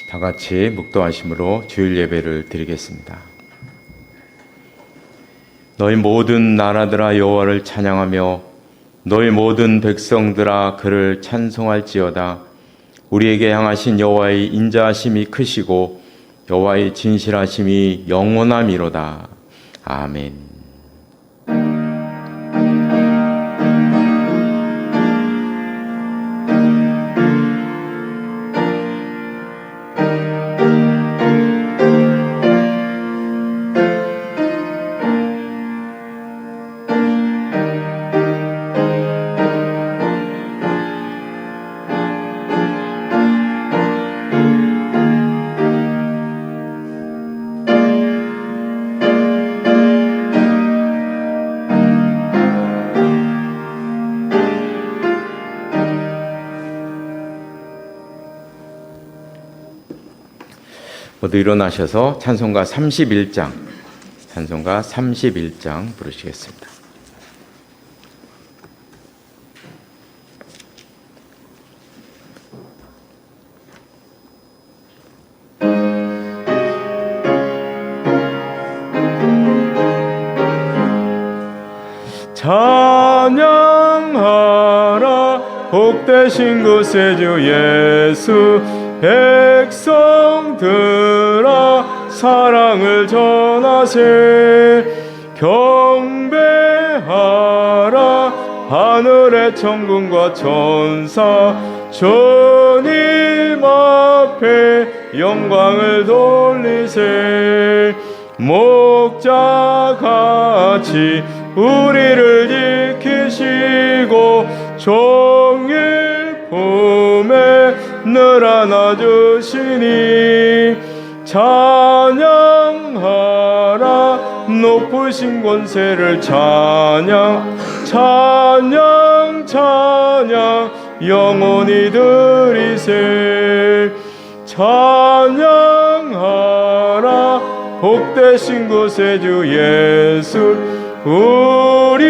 다 같이 묵도하심으로 주일 예배를 드리겠습니다. 너희 모든 나라들아 여호와를 찬양하며 너희 모든 백성들아 그를 찬송할지어다. 우리에게 향하신 여호와의 인자하심이 크시고 여호와의 진실하심이 영원함이로다. 아멘. 모두 일어나셔서 찬송가 31장 부르시겠습니다. 찬양하라 복되신 구세 주 예수 백성들아 사랑을 전하세 경배하라 하늘의 천군과 천사 주님 앞에 영광을 돌리세 목자같이 우리를 지키시고 종일 품에 늘 안아주시니 찬양하라 높으신 권세를 찬양 영원히 드리세 찬양하라 복되신 구세주 예수 우리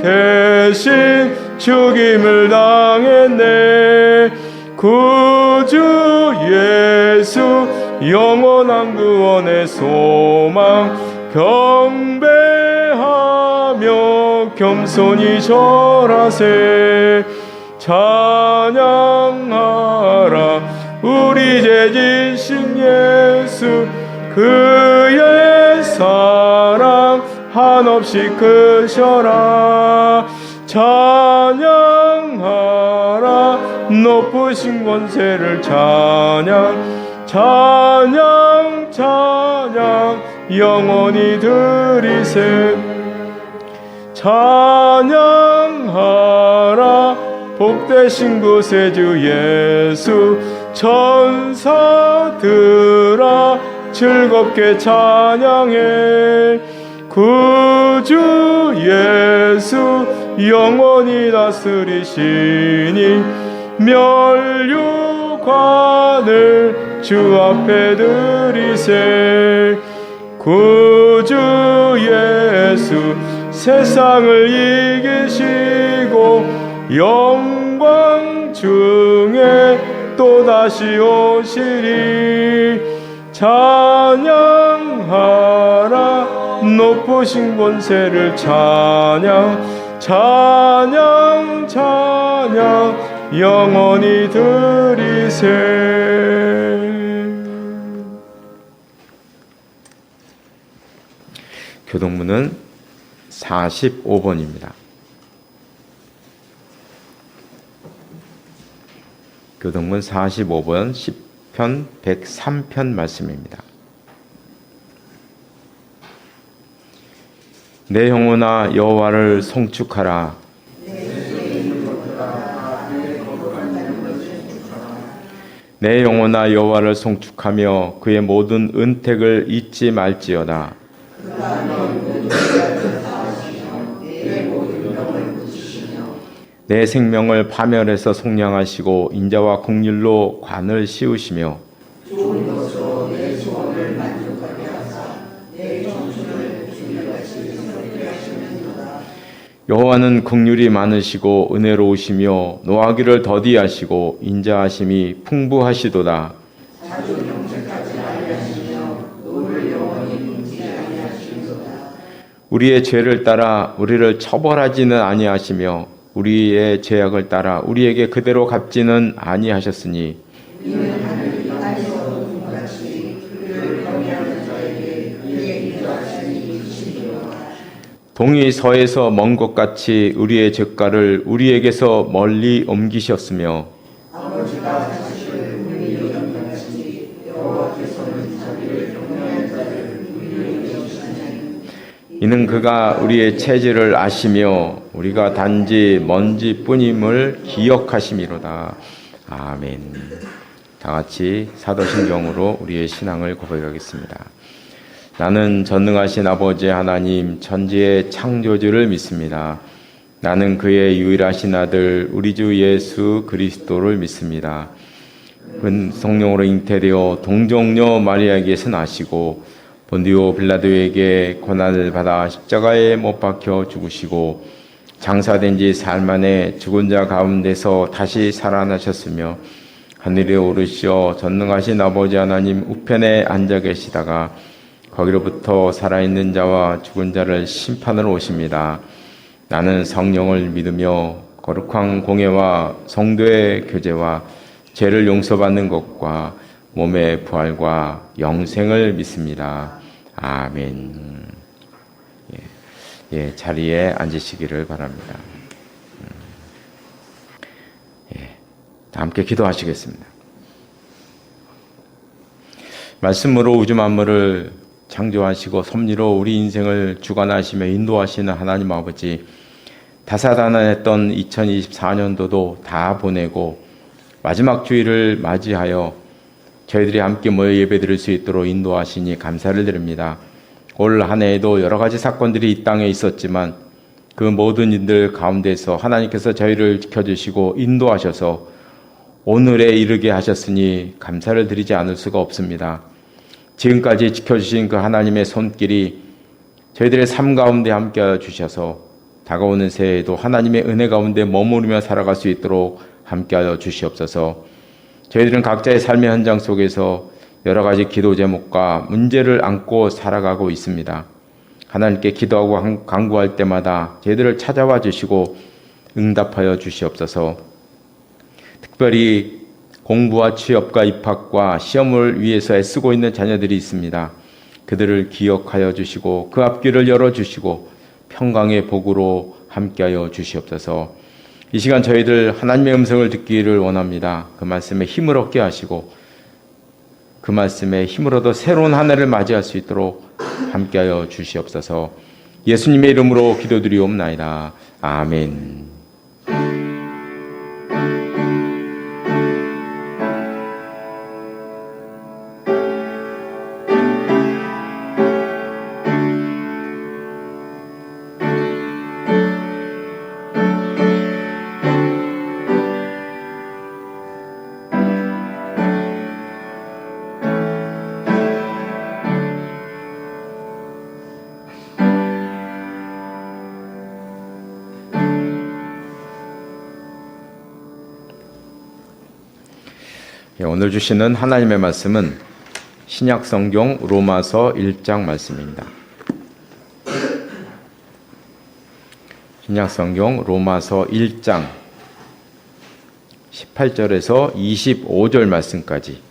대신 죽임을 당했네 구주 예수 영원한 구원의 소망 경배하며 겸손히 절하세 찬양하라 우리 제 지신 예수 그의 사랑 한없이 크셔라 찬양하라 높으신 권세를 찬양 영원히 드리세 찬양하라 복되신 구세주 예수 천사들아 즐겁게 찬양해 구주 예수 영원히 다스리시니 멸류관을 주 앞에 드리세 구주 예수 세상을 이기시고 영광 중에 또다시 오시리 찬양하라 높으신 권세를 찬양 영원히 드리세 교동문은 45번입니다. 교동문 45번 10편 103편 말씀입니다. 내 영혼아 여호와를 송축하라. 내 영혼아 여호와를 송축하며 그의 모든 은택을 잊지 말지어다. 내 생명을 파멸해서 속량하시고 인자와 긍휼로 관을 씌우시며 여호와는 긍휼이 많으시고 은혜로우시며 노하기를 더디하시고 인자하심이 풍부하시도다. 우리의 죄를 따라 우리를 처벌하지는 아니하시며 우리의 죄악을 따라 우리에게 그대로 갚지는 아니하셨으니 동이 서에서 먼 것 같이 우리의 죄가를 우리에게서 멀리 옮기셨으며 이는 그가 우리의 체질을 아시며 우리가 단지 먼지뿐임을 기억하심이로다. 아멘. 다 같이 사도신경으로 우리의 신앙을 고백하겠습니다. 나는 전능하신 아버지 하나님 천지의 창조주를 믿습니다. 나는 그의 유일하신 아들 우리 주 예수 그리스도를 믿습니다. 그는 성령으로 잉태되어 동정녀 마리아에게서 나시고 본디오 빌라도에게 고난을 받아 십자가에 못 박혀 죽으시고 장사된 지 사흘 만에 죽은 자 가운데서 다시 살아나셨으며 하늘에 오르시어 전능하신 아버지 하나님 우편에 앉아 계시다가 거기로부터 살아있는 자와 죽은 자를 심판으로 오십니다. 나는 성령을 믿으며 거룩한 공예와 성도의 교제와 죄를 용서받는 것과 몸의 부활과 영생을 믿습니다. 아멘. 자리에 앉으시기를 바랍니다. 다 함께 기도하시겠습니다. 말씀으로 우주 만물을 창조하시고 섭리로 우리 인생을 주관하시며 인도하시는 하나님 아버지, 다사다난했던 2024년도도 다 보내고 마지막 주일을 맞이하여 저희들이 함께 모여 예배드릴 수 있도록 인도하시니 감사를 드립니다. 올 한 해에도 여러 가지 사건들이 이 땅에 있었지만 그 모든 일들 가운데서 하나님께서 저희를 지켜주시고 인도하셔서 오늘에 이르게 하셨으니 감사를 드리지 않을 수가 없습니다. 지금까지 지켜주신 그 하나님의 손길이 저희들의 삶 가운데 함께하여 주셔서 다가오는 새해에도 하나님의 은혜 가운데 머무르며 살아갈 수 있도록 함께하여 주시옵소서. 저희들은 각자의 삶의 현장 속에서 여러 가지 기도 제목과 문제를 안고 살아가고 있습니다. 하나님께 기도하고 간구할 때마다 저희들을 찾아와 주시고 응답하여 주시옵소서. 특별히 공부와 취업과 입학과 시험을 위해서 애쓰고 있는 자녀들이 있습니다. 그들을 기억하여 주시고 그 앞길을 열어주시고 평강의 복으로 함께하여 주시옵소서. 이 시간 저희들 하나님의 음성을 듣기를 원합니다. 그 말씀에 힘을 얻게 하시고 그 말씀에 힘으로도 새로운 한 해를 맞이할 수 있도록 함께하여 주시옵소서. 예수님의 이름으로 기도드리옵나이다. 아멘. 오늘 주시는 하나님의 말씀은 신약성경 로마서 1장 말씀입니다. 신약성경 로마서 1장 18절에서 25절 말씀까지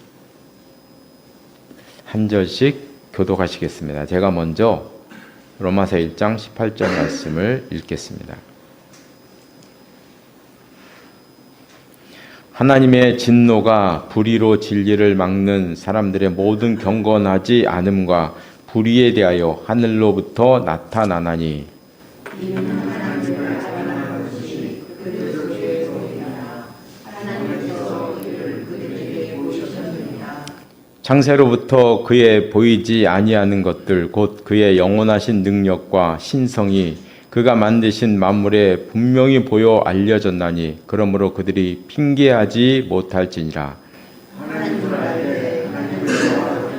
한 절씩 교독하시겠습니다. 제가 먼저 로마서 1장 18절 말씀을 읽겠습니다. 하나님의 진노가 불의로 진리를 막는 사람들의 모든 경건하지 않음과 불의에 대하여 하늘로부터 나타나나니 창세로부터 그의 보이지 아니하는 것들 곧 그의 영원하신 능력과 신성이 그가 만드신 만물에 분명히 보여 알려졌나니 그러므로 그들이 핑계하지 못할지니라. 하나님을 알되 하나님을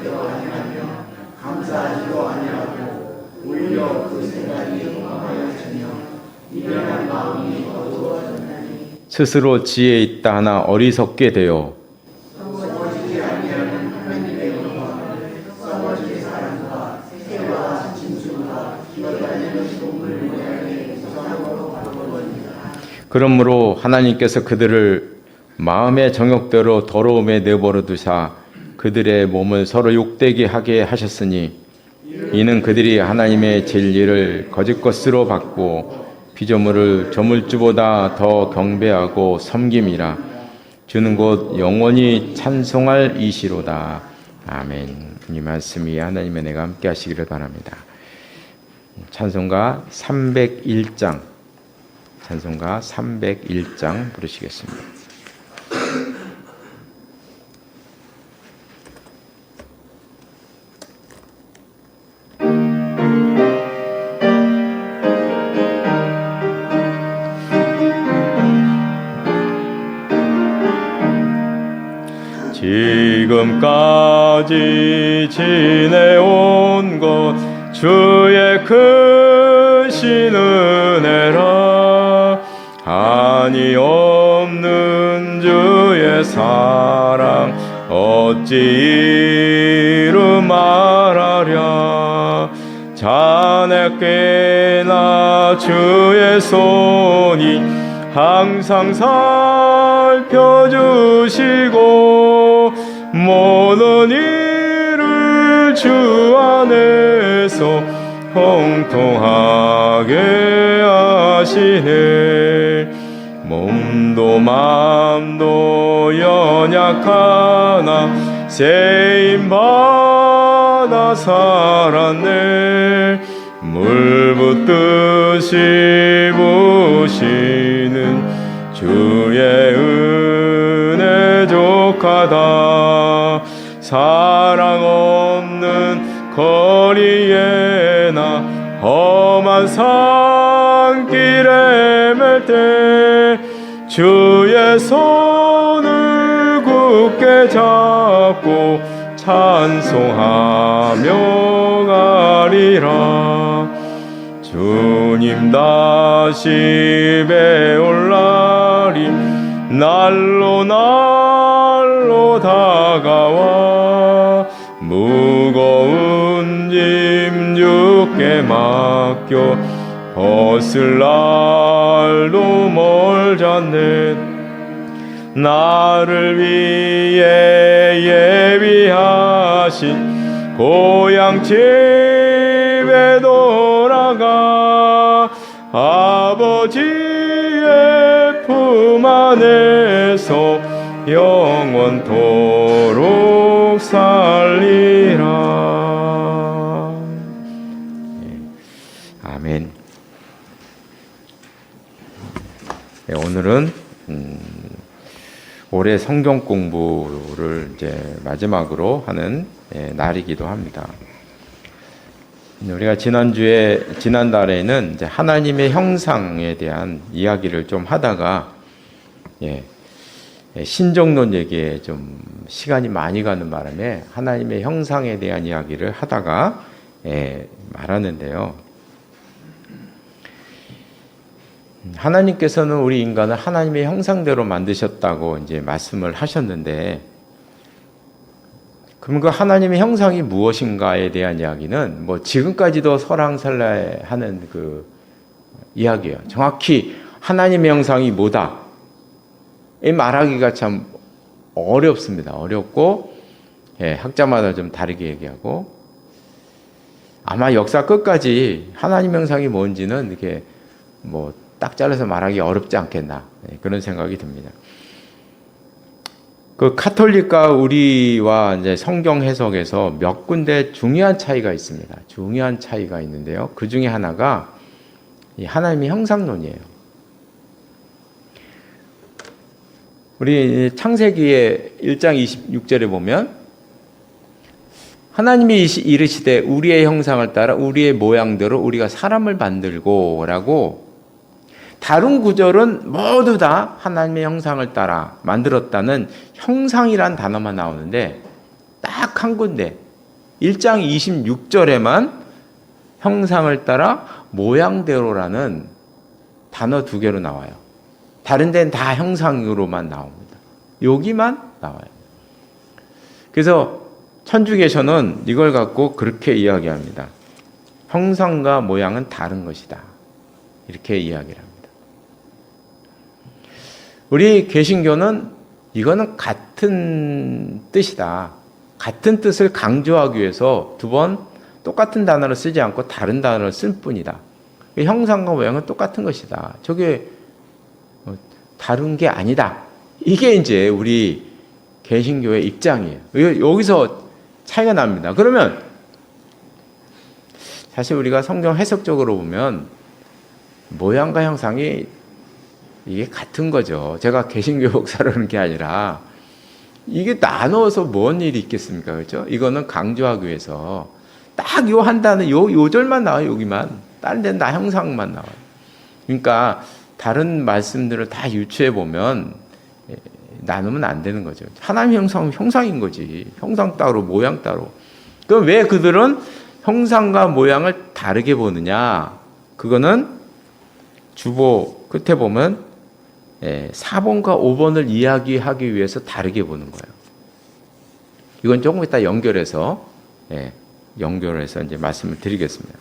기도하며 감사하지도 아니하고 오히려 그 생각이 흥하였으며 미련한 마음이 어두워졌나니 스스로 지혜 있다 하나 어리석게 되어 그러므로 하나님께서 그들을 마음의 정욕대로 더러움에 내버려 두사 그들의 몸을 서로 욕되게 하게 하셨으니 이는 그들이 하나님의 진리를 거짓 것으로 받고 피조물을 조물주보다 더 경배하고 섬김이라. 주는 곧 영원히 찬송할 이시로다. 아멘. 이 말씀이 하나님의 은혜가 함께 하시기를 바랍니다. 찬송가 301장 찬송가 301장 부르시겠습니다. 지금까지 지내온 것 주의 크신 은혜라. 한이 없는 주의 사랑 어찌 이루 말하랴. 자네께나 주의 손이 항상 살펴주시고 모든 일을 주 안에서 형통하게 하시네. 몸도 마음도 연약하나 세임받아 살았네. 물 붓듯이 부시는 주의 은혜 족하다. 사랑 없는 거리에나 험한 산길에 맬 때 주의 손을 굳게 잡고 찬송하며 가리라. 주님 다시 배올 날이 날로 날로 다가와 무거운 짐 주께 맡겨 벗을 날도 멀잖네. 나를 위해 예비하신 고향 집에 돌아가 아버지의 품 안에서 영원토록 살리라. 아멘. 네, 오늘은 올해 성경 공부를 이제 마지막으로 하는 날이기도 합니다. 우리가 지난달에는 이제 하나님의 형상에 대한 이야기를 좀 하다가 신정론 얘기에 좀 시간이 많이 가는 바람에 하나님의 형상에 대한 이야기를 하다가 말하는데요. 하나님께서는 우리 인간을 하나님의 형상대로 만드셨다고 이제 말씀을 하셨는데, 그럼 그 하나님의 형상이 무엇인가에 대한 이야기는 뭐 지금까지도 설왕설래하는 그 이야기예요. 정확히 하나님의 형상이 뭐다 이 말하기가 참 어렵습니다. 어렵고 학자마다 좀 다르게 얘기하고, 아마 역사 끝까지 하나님의 형상이 뭔지는 이렇게 뭐 딱 잘라서 말하기 어렵지 않겠나 그런 생각이 듭니다. 그 카톨릭과 우리와 이제 성경 해석에서 몇 군데 중요한 차이가 있습니다. 중요한 차이가 있는데요. 그 중에 하나가 이 하나님의 형상론이에요. 우리 창세기의 1장 26절에 보면 하나님이 이르시되 우리의 형상을 따라 우리의 모양대로 우리가 사람을 만들고 라고, 다른 구절은 모두 다 하나님의 형상을 따라 만들었다는 형상이란 단어만 나오는데, 딱 한 군데 1장 26절에만 형상을 따라 모양대로라는 단어 2개로 나와요. 다른 데는 다 형상으로만 나옵니다. 여기만 나와요. 그래서 천주교에서는 이걸 갖고 그렇게 이야기합니다. 형상과 모양은 다른 것이다. 이렇게 이야기를 합니다. 우리 개신교는 이거는 같은 뜻이다. 같은 뜻을 강조하기 위해서 두 번 똑같은 단어를 쓰지 않고 다른 단어를 쓸 뿐이다. 형상과 모양은 똑같은 것이다. 저게 다른 게 아니다. 이게 이제 우리 개신교의 입장이에요. 여기서 차이가 납니다. 그러면 사실 우리가 성경 해석적으로 보면 모양과 형상이 이게 같은 거죠. 제가 개신교 목사를 하는 게 아니라 이게 나눠서 뭔 일이 있겠습니까? 그렇죠? 이거는 강조하기 위해서 딱 요 한 단어, 요 절만 나와요. 여기만. 다른 데는 다 형상만 나와요. 그러니까 다른 말씀들을 다 유추해 보면 나누면 안 되는 거죠. 하나님 형상은 형상인 거지. 형상 따로 모양 따로. 그럼 왜 그들은 형상과 모양을 다르게 보느냐? 그거는 주보 끝에 보면 4번과 5번을 이야기하기 위해서 다르게 보는 거예요. 이건 조금 이따 연결해서 이제 말씀을 드리겠습니다.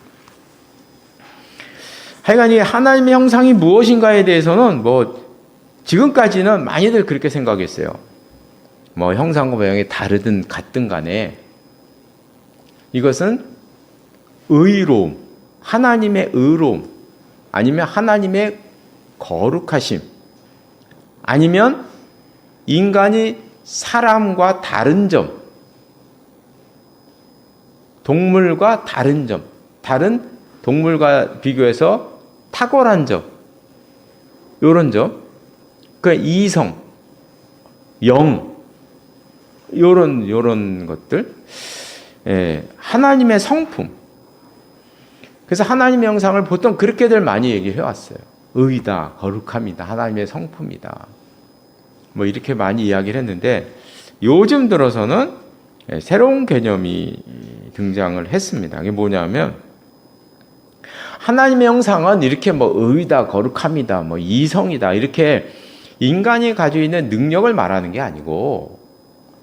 하여간 이 하나님의 형상이 무엇인가에 대해서는 지금까지는 많이들 그렇게 생각했어요. 형상과 모양이 다르든 같든 간에 이것은 의로움, 하나님의 의로움, 아니면 하나님의 거룩하심, 아니면 인간이 사람과 다른 점, 동물과 다른 점, 다른 동물과 비교해서 탁월한 점, 요런 점, 이성, 영, 요런 것들, 하나님의 성품. 그래서 하나님의 형상을 보통 그렇게들 많이 얘기해 왔어요. 의다, 거룩함이다, 하나님의 성품이다. 이렇게 많이 이야기를 했는데 요즘 들어서는 새로운 개념이 등장을 했습니다. 이게 뭐냐면 하나님의 형상은 이렇게 의다, 거룩함이다, 이성이다 이렇게 인간이 가지고 있는 능력을 말하는 게 아니고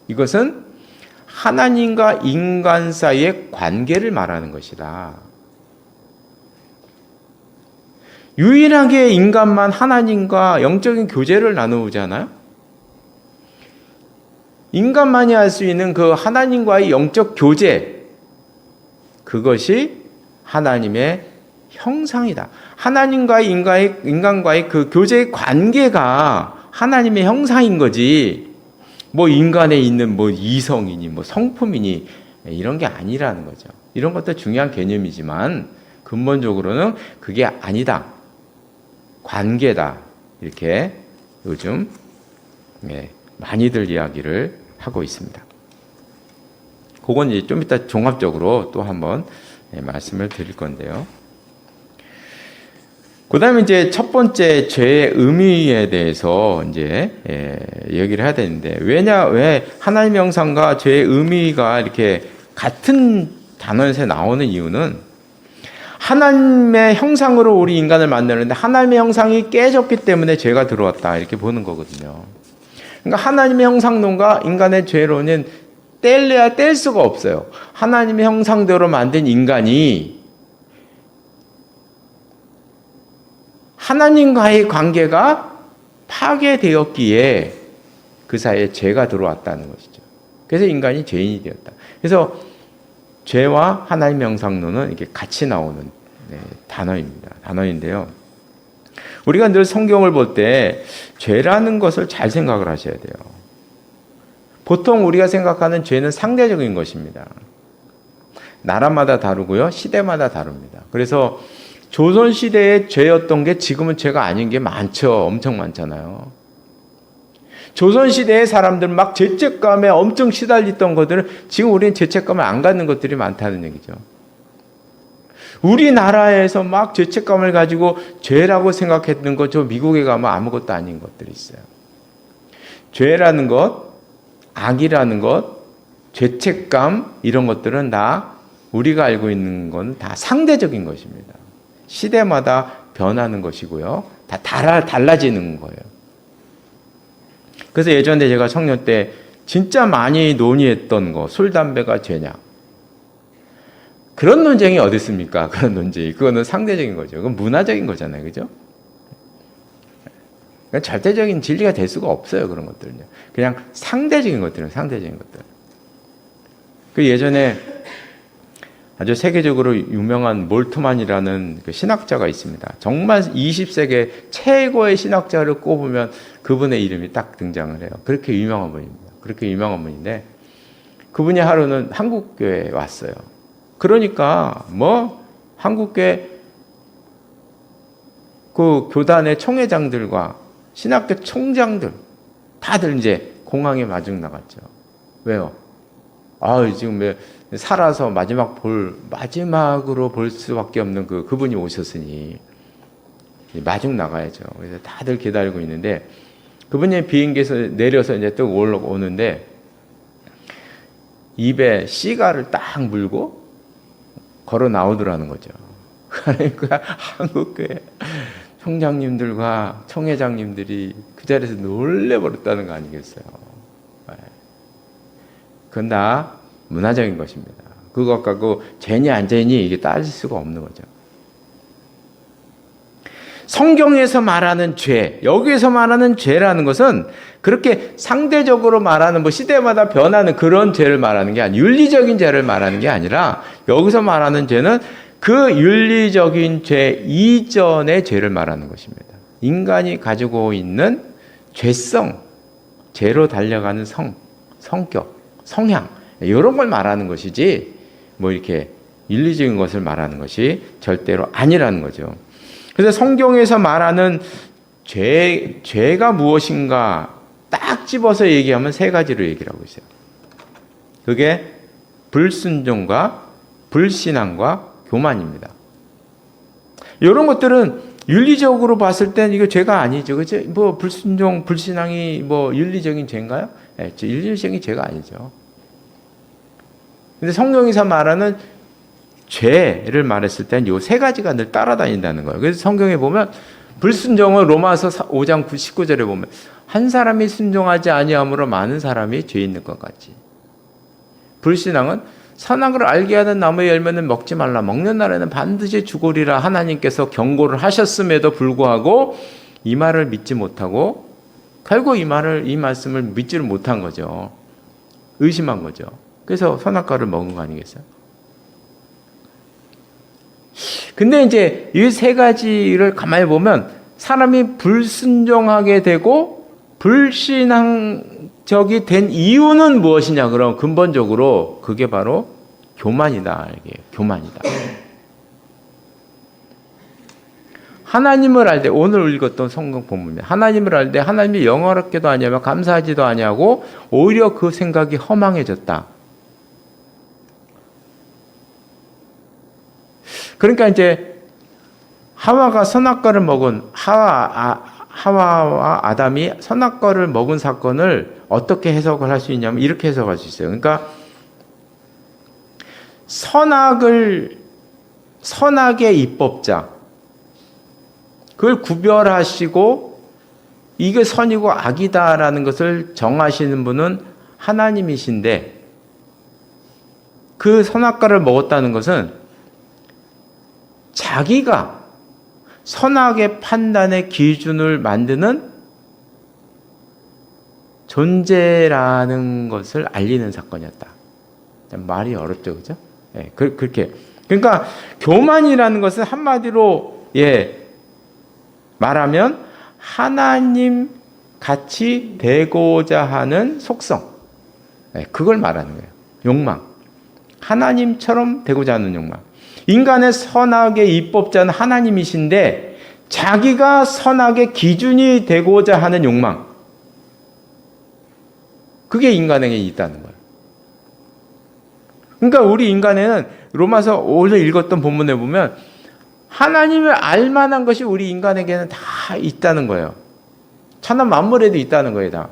이것은 하나님과 인간 사이의 관계를 말하는 것이다. 유일하게 인간만 하나님과 영적인 교제를 나누잖아요. 인간만이 할 수 있는 그 하나님과의 영적 교제, 그것이 하나님의 형상이다. 하나님과의 인간과의 그 교제의 관계가 하나님의 형상인 거지, 인간에 있는 이성이니 성품이니 이런 게 아니라는 거죠. 이런 것도 중요한 개념이지만 근본적으로는 그게 아니다. 관계다. 이렇게 요즘 많이들 이야기를 하고 있습니다. 그건 이제 좀 이따 종합적으로 또 한번 말씀을 드릴 건데요. 그 다음에 이제 첫 번째 죄의 의미에 대해서 이제 얘기를 해야 되는데, 왜 하나님의 형상과 죄의 의미가 이렇게 같은 단어에서 나오는 이유는 하나님의 형상으로 우리 인간을 만드는데 하나님의 형상이 깨졌기 때문에 죄가 들어왔다 이렇게 보는 거거든요. 그러니까 하나님의 형상론과 인간의 죄론은 뗄래야 뗄 수가 없어요. 하나님의 형상대로 만든 인간이 하나님과의 관계가 파괴되었기에 그 사이에 죄가 들어왔다는 것이죠. 그래서 인간이 죄인이 되었다. 그래서 죄와 하나님의 형상론은 이렇게 같이 나오는 단어인데요. 우리가 늘 성경을 볼 때 죄라는 것을 잘 생각을 하셔야 돼요. 보통 우리가 생각하는 죄는 상대적인 것입니다. 나라마다 다르고요, 시대마다 다릅니다. 그래서 조선시대의 죄였던 게 지금은 죄가 아닌 게 많죠. 엄청 많잖아요. 조선시대의 사람들 막 죄책감에 엄청 시달렸던 것들은 지금 우리는 죄책감을 안 갖는 것들이 많다는 얘기죠. 우리나라에서 막 죄책감을 가지고 죄라고 생각했던 것, 저 미국에 가면 아무것도 아닌 것들이 있어요. 죄라는 것, 악이라는 것, 죄책감 이런 것들은 다 우리가 알고 있는 건 다 상대적인 것입니다. 시대마다 변하는 것이고요. 다 달라지는 거예요. 그래서 예전에 제가 청년 때 진짜 많이 논의했던 거, 술, 담배가 죄냐. 그런 논쟁이 어디 있습니까? 그런 논쟁이. 그거는 상대적인 거죠. 그건 문화적인 거잖아요. 그죠? 절대적인 진리가 될 수가 없어요. 그런 것들은요. 그냥 상대적인 것들은 상대적인 것들. 그 예전에 아주 세계적으로 유명한 몰트만이라는 그 신학자가 있습니다. 정말 20세기 최고의 신학자를 꼽으면 그분의 이름이 딱 등장을 해요. 그렇게 유명한 분입니다. 그렇게 유명한 분인데 그분이 하루는 한국교회에 왔어요. 그러니까 한국교회 그 교단의 총회장들과 신학교 총장들 다들 이제 공항에 마중 나갔죠. 왜요? 지금 살아서 마지막으로 볼 수밖에 없는 그분이 오셨으니 마중 나가야죠. 그래서 다들 기다리고 있는데 그분이 비행기에서 내려서 이제 또 올라오는데 입에 시가를 딱 물고 걸어 나오더라는 거죠. 그러니까 한국교회 총장님들과 총회장님들이 그 자리에서 놀래버렸다는 거 아니겠어요? 그건 다 문화적인 것입니다. 그것 갖고 죄니 안 죄니 이게 따질 수가 없는 거죠. 성경에서 말하는 죄, 여기에서 말하는 죄라는 것은 그렇게 상대적으로 말하는 시대마다 변하는 그런 죄를 말하는 게 아니라 윤리적인 죄를 말하는 게 아니라 여기서 말하는 죄는 그 윤리적인 죄 이전의 죄를 말하는 것입니다. 인간이 가지고 있는 죄성, 죄로 달려가는 성격, 성향 이런 걸 말하는 것이지 이렇게 윤리적인 것을 말하는 것이 절대로 아니라는 거죠. 그래서 성경에서 말하는 죄가 무엇인가 딱 집어서 얘기하면 세 가지로 얘기를 하고 있어요. 그게 불순종과 불신앙과 교만입니다. 이런 것들은 윤리적으로 봤을 땐 이거 죄가 아니죠. 그죠? 불순종, 불신앙이 윤리적인 죄인가요? 네, 윤리적인 죄가 아니죠. 근데 성경에서 말하는 죄를 말했을 땐 이 세 가지가 늘 따라다닌다는 거예요. 그래서 성경에 보면 불순종은 로마서 5장 19절에 보면 한 사람이 순종하지 아니함으로 많은 사람이 죄 있는 것 같지. 불신앙은 선악을 알게 하는 나무의 열매는 먹지 말라. 먹는 날에는 반드시 죽으리라 하나님께서 경고를 하셨음에도 불구하고 이 말을 믿지 못하고 결국 이 말씀을 믿지를 못한 거죠. 의심한 거죠. 그래서 선악과를 먹은 거 아니겠어요? 근데 이제 이 세 가지를 가만히 보면 사람이 불순종하게 되고 불신앙적이 된 이유는 무엇이냐? 그럼 근본적으로 그게 바로 교만이다. 이게 교만이다. 하나님을 알 때 오늘 읽었던 성경 본문입니다. 하나님을 알 때 하나님이 영화롭게도 아니하며 감사하지도 아니하고 오히려 그 생각이 허망해졌다. 그러니까 이제 하와가 선악과를 먹은 하와와 아담이 선악과를 먹은 사건을 어떻게 해석을 할 수 있냐면 이렇게 해석할 수 있어요. 그러니까 선악의 입법자, 그걸 구별하시고 이게 선이고 악이다라는 것을 정하시는 분은 하나님이신데 그 선악과를 먹었다는 것은 자기가 선악의 판단의 기준을 만드는 존재라는 것을 알리는 사건이었다. 말이 어렵죠, 그죠? 예, 그렇게. 그러니까 교만이라는 것은 한마디로 말하면 하나님 같이 되고자 하는 속성, 그걸 말하는 거예요. 욕망. 하나님처럼 되고자 하는 욕망. 인간의 선악의 입법자는 하나님이신데 자기가 선악의 기준이 되고자 하는 욕망, 그게 인간에게 있다는 거예요. 그러니까 우리 인간에는 로마서 오늘 읽었던 본문에 보면 하나님을 알만한 것이 우리 인간에게는 다 있다는 거예요. 천하 만물에도 있다는 거예요, 다.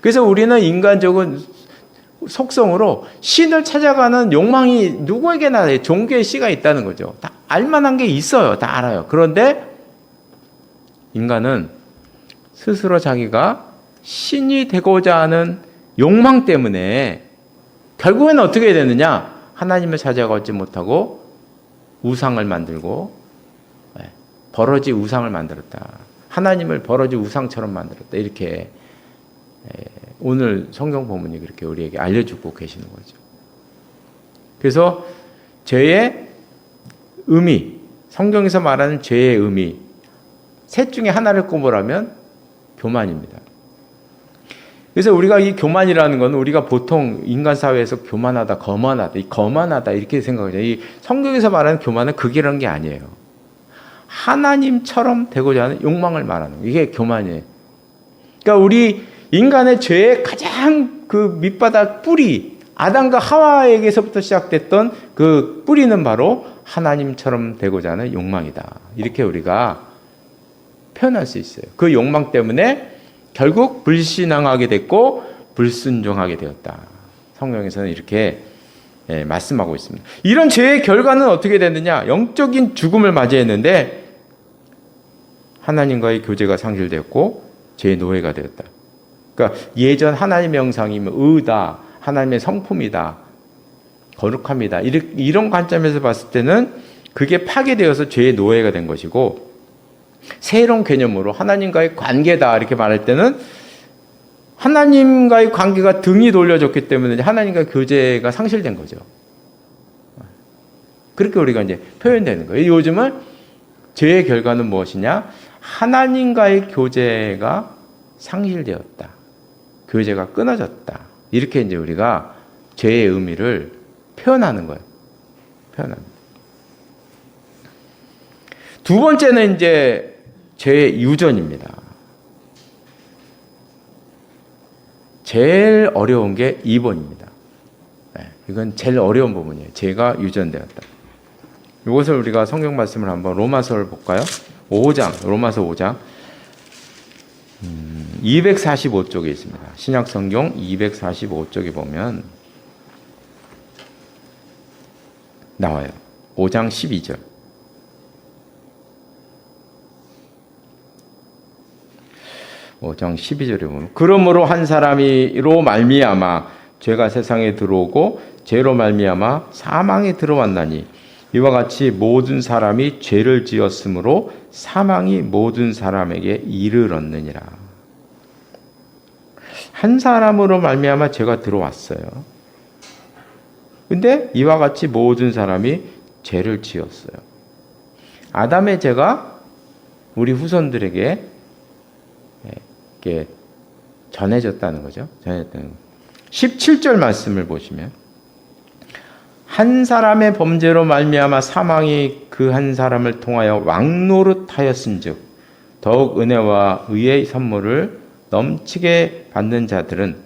그래서 우리는 인간적인 속성으로 신을 찾아가는 욕망이 누구에게나 종교의 씨가 있다는 거죠. 다 알만한 게 있어요. 다 알아요. 그런데 인간은 스스로 자기가 신이 되고자 하는 욕망 때문에 결국에는 어떻게 되느냐? 하나님을 찾아가지 못하고 우상을 만들고 버러지 우상을 만들었다. 하나님을 버러지 우상처럼 만들었다. 이렇게 오늘 성경 본문이 그렇게 우리에게 알려주고 계시는 거죠. 그래서 죄의 의미, 성경에서 말하는 죄의 의미, 셋 중에 하나를 꼽으라면 교만입니다. 그래서 우리가 이 교만이라는 건 우리가 보통 인간 사회에서 교만하다, 거만하다, 이 거만하다 이렇게 생각하죠. 이 성경에서 말하는 교만은 그런 게 아니에요. 하나님처럼 되고자 하는 욕망을 말하는 거예요. 이게 교만이에요. 그러니까 우리 인간의 죄의 가장 그 밑바닥 뿌리, 아담과 하와에게서부터 시작됐던 그 뿌리는 바로 하나님처럼 되고자 하는 욕망이다. 이렇게 우리가 표현할 수 있어요. 그 욕망 때문에 결국 불신앙하게 됐고 불순종하게 되었다. 성경에서는 이렇게 말씀하고 있습니다. 이런 죄의 결과는 어떻게 됐느냐? 영적인 죽음을 맞이했는데 하나님과의 교제가 상실되었고 죄의 노예가 되었다. 그러니까 예전 하나님의 형상이면 의다, 하나님의 성품이다, 거룩합니다. 이런 관점에서 봤을 때는 그게 파괴되어서 죄의 노예가 된 것이고, 새로운 개념으로 하나님과의 관계다 이렇게 말할 때는 하나님과의 관계가 등이 돌려졌기 때문에 하나님과의 교제가 상실된 거죠. 그렇게 우리가 이제 표현되는 거예요. 요즘은 죄의 결과는 무엇이냐? 하나님과의 교제가 상실되었다. 교제가 끊어졌다. 이렇게 이제 우리가 죄의 의미를 표현하는 거예요. 표현합니다. 두 번째는 이제 죄의 유전입니다. 제일 어려운 게 2번입니다. 이건 제일 어려운 부분이에요. 죄가 유전되었다. 이것을 우리가 성경 말씀을 한번 로마서를 볼까요? 5장, 로마서 5장 245쪽에 있습니다. 신약 성경 245쪽에 보면 나와요. 5장 12절. 5장 12절에 보면 그러므로 한 사람이로 말미암아 죄가 세상에 들어오고 죄로 말미암아 사망에 들어왔나니 이와 같이 모든 사람이 죄를 지었으므로 사망이 모든 사람에게 이르렀느니라. 한 사람으로 말미암아 죄가 들어왔어요. 근데 이와 같이 모든 사람이 죄를 지었어요. 아담의 죄가 우리 후손들에게 이렇게 전해졌다는 거죠. 전해졌다는 거. 17절 말씀을 보시면 한 사람의 범죄로 말미암아 사망이 그 한 사람을 통하여 왕노릇하였은즉 더욱 은혜와 의의 선물을 넘치게 받는 자들은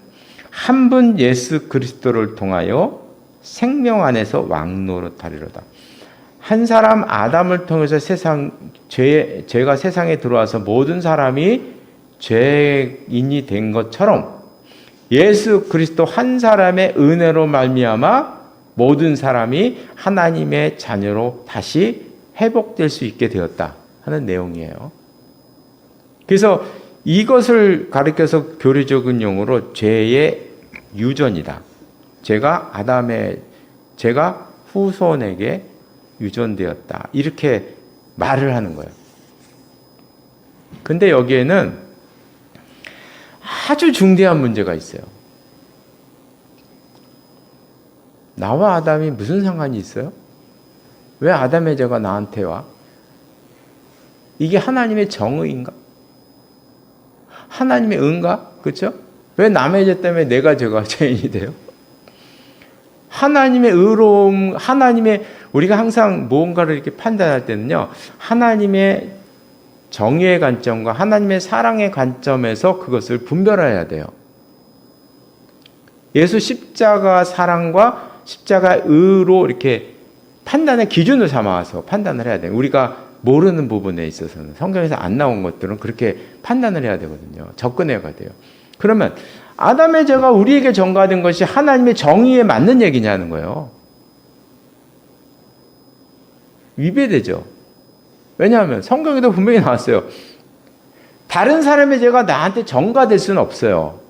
한 분 예수 그리스도를 통하여 생명 안에서 왕노릇하리로다. 한 사람 아담을 통해서 죄가 세상에 들어와서 모든 사람이 죄인이 된 것처럼 예수 그리스도 한 사람의 은혜로 말미암아 모든 사람이 하나님의 자녀로 다시 회복될 수 있게 되었다 하는 내용이에요. 그래서 이것을 가리켜서 교리적인 용어로 죄의 유전이다. 죄가 후손에게 유전되었다. 이렇게 말을 하는 거예요. 근데 여기에는 아주 중대한 문제가 있어요. 나와 아담이 무슨 상관이 있어요? 왜 아담의 죄가 나한테 와? 이게 하나님의 정의인가? 하나님의 은가? 그렇죠? 왜 남의 죄 때문에 내가 죄인이 돼요? 하나님의 의로움, 우리가 항상 무언가를 이렇게 판단할 때는요, 하나님의 정의의 관점과 하나님의 사랑의 관점에서 그것을 분별해야 돼요. 예수 십자가 사랑과 십자가 의로 이렇게 판단의 기준을 삼아서 판단을 해야 돼요. 우리가 모르는 부분에 있어서는 성경에서 안 나온 것들은 그렇게 판단을 해야 되거든요. 접근해야 돼요. 그러면 아담의 죄가 우리에게 전가된 것이 하나님의 정의에 맞는 얘기냐는 거예요. 위배되죠. 왜냐하면 성경에도 분명히 나왔어요. 다른 사람의 죄가 나한테 전가될 수는 없어요.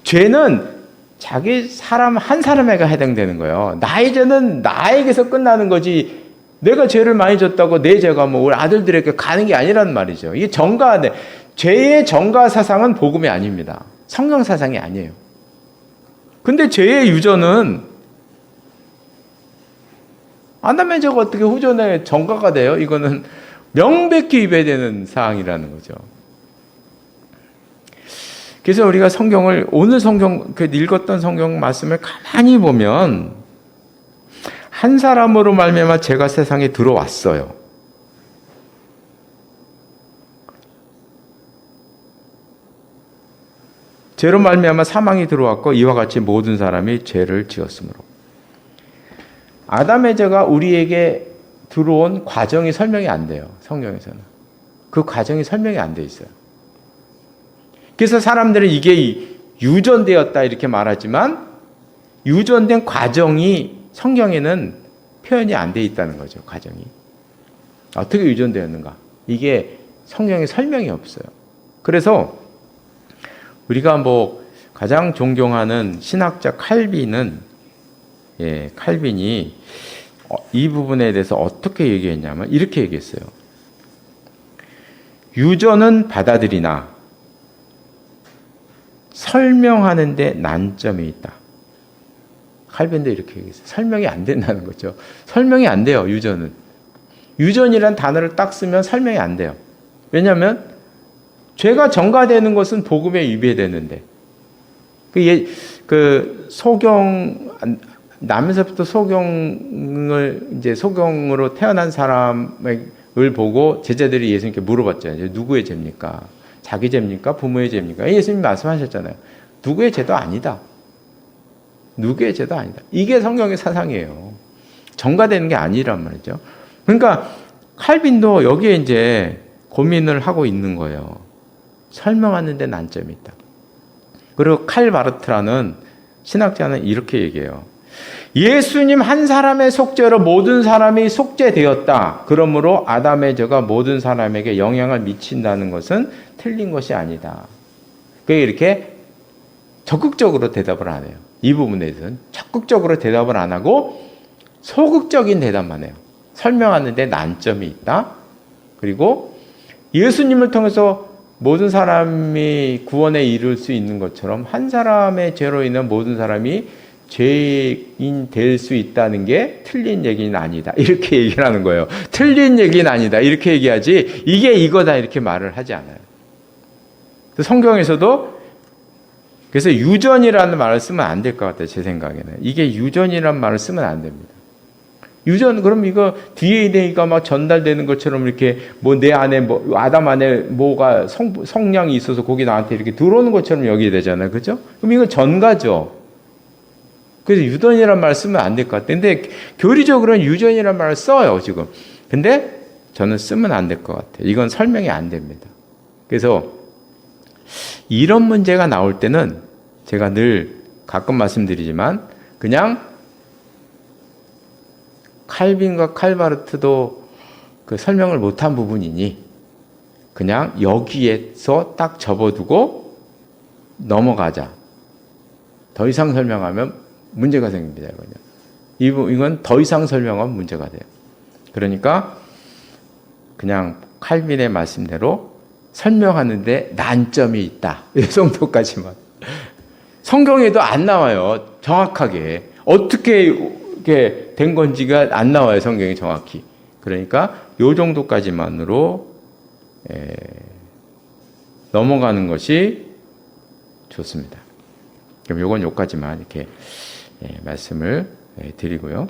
죄는 한 사람에게 해당되는 거예요. 나의 죄는 나에게서 끝나는 거지 내가 죄를 많이 졌다고 내 죄가 뭐 우리 아들들에게 가는 게 아니란 말이죠. 이게 죄의 정가 사상은 복음이 아닙니다. 성경 사상이 아니에요. 근데 죄의 유전은 아담의 죄가 어떻게 후존의 정가가 돼요? 이거는 명백히 위배되는 사항이라는 거죠. 그래서 우리가 오늘 성경, 읽었던 성경 말씀을 가만히 보면 한 사람으로 말미암아 죄가 세상에 들어왔어요. 죄로 말미암아 사망이 들어왔고 이와 같이 모든 사람이 죄를 지었으므로. 아담의 죄가 우리에게 들어온 과정이 설명이 안 돼요. 성경에서는. 그 과정이 설명이 안 돼 있어요. 그래서 사람들은 이게 유전되었다 이렇게 말하지만 유전된 과정이 성경에는 표현이 안 돼 있다는 거죠. 과정이. 어떻게 유전되었는가. 이게 성경에 설명이 없어요. 그래서 우리가 뭐 가장 존경하는 신학자 칼빈이 이 부분에 대해서 어떻게 얘기했냐면 이렇게 얘기했어요. 유전은 받아들이나 설명하는 데 난점이 있다. 칼빈도 이렇게 얘기했어요. 설명이 안 된다는 거죠. 설명이 안 돼요. 유전은. 유전이란 단어를 딱 쓰면 설명이 안 돼요. 왜냐하면 죄가 정가되는 것은 복음에 위배되는데 남에서부터 소경으로 태어난 사람을 보고 제자들이 예수님께 물어봤잖아요. 누구의 죄입니까? 자기 죄입니까? 부모의 죄입니까? 예수님이 말씀하셨잖아요. 누구의 죄도 아니다. 누구의 죄도 아니다. 이게 성경의 사상이에요. 정가되는 게 아니란 말이죠. 그러니까 칼빈도 여기에 이제 고민을 하고 있는 거예요. 설명하는 데 난점이 있다. 그리고 칼 바르트라는 신학자는 이렇게 얘기해요. 예수님 한 사람의 속죄로 모든 사람이 속죄되었다. 그러므로 아담의 죄가 모든 사람에게 영향을 미친다는 것은 틀린 것이 아니다. 그게 이렇게 적극적으로 대답을 안 해요. 이 부분에 대해서는 적극적으로 대답을 안 하고 소극적인 대답만 해요. 설명하는 데 난점이 있다. 그리고 예수님을 통해서 모든 사람이 구원에 이를 수 있는 것처럼 한 사람의 죄로 인한 모든 사람이 죄인 될 수 있다는 게 틀린 얘기는 아니다. 이렇게 얘기를 하는 거예요. 틀린 얘기는 아니다. 이렇게 얘기하지 이게 이거다 이렇게 말을 하지 않아요. 성경에서도 그래서 유전이라는 말을 쓰면 안 될 것 같아요. 제 생각에는. 이게 유전이라는 말을 쓰면 안 됩니다. 유전, 그럼 이거 DNA가 막 전달되는 것처럼 이렇게 내 안에 아담 안에 뭐가 성량이 있어서 거기 나한테 이렇게 들어오는 것처럼 여기게 되잖아요. 그죠? 그럼 이건 전가죠. 그래서 유전이라는 말을 쓰면 안 될 것 같아요. 근데 교리적으로는 유전이라는 말을 써요, 지금. 근데 저는 쓰면 안 될 것 같아요. 이건 설명이 안 됩니다. 그래서 이런 문제가 나올 때는 제가 늘 가끔 말씀드리지만 그냥 칼빈과 칼바르트도 그 설명을 못한 부분이니 그냥 여기에서 딱 접어두고 넘어가자. 더 이상 설명하면 문제가 생깁니다. 이건 더 이상 설명하면 문제가 돼요. 그러니까 그냥 칼빈의 말씀대로 설명하는데 난점이 있다. 이 정도까지만. 성경에도 안 나와요. 정확하게. 어떻게 이렇게 된 건지가 안 나와요. 성경이 정확히. 그러니까 요 정도까지만으로 넘어가는 것이 좋습니다. 그럼 요건 요까지만 이렇게 말씀을 드리고요.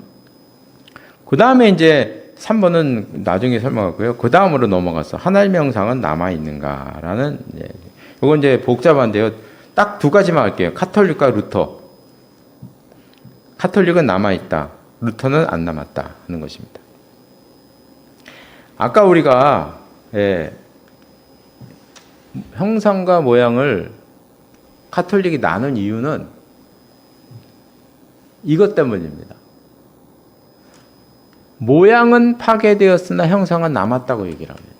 그 다음에 이제 3번은 나중에 설명하고요. 그 다음으로 넘어가서 하나님의 형상은 남아있는가라는, 이건 이제 복잡한데요. 딱 두 가지만 할게요. 카톨릭과 루터. 카톨릭은 남아있다. 루터는 안 남았다. 하는 것입니다. 아까 우리가, 형상과 모양을 카톨릭이 나눈 이유는 이것 때문입니다. 모양은 파괴되었으나 형상은 남았다고 얘기를 합니다.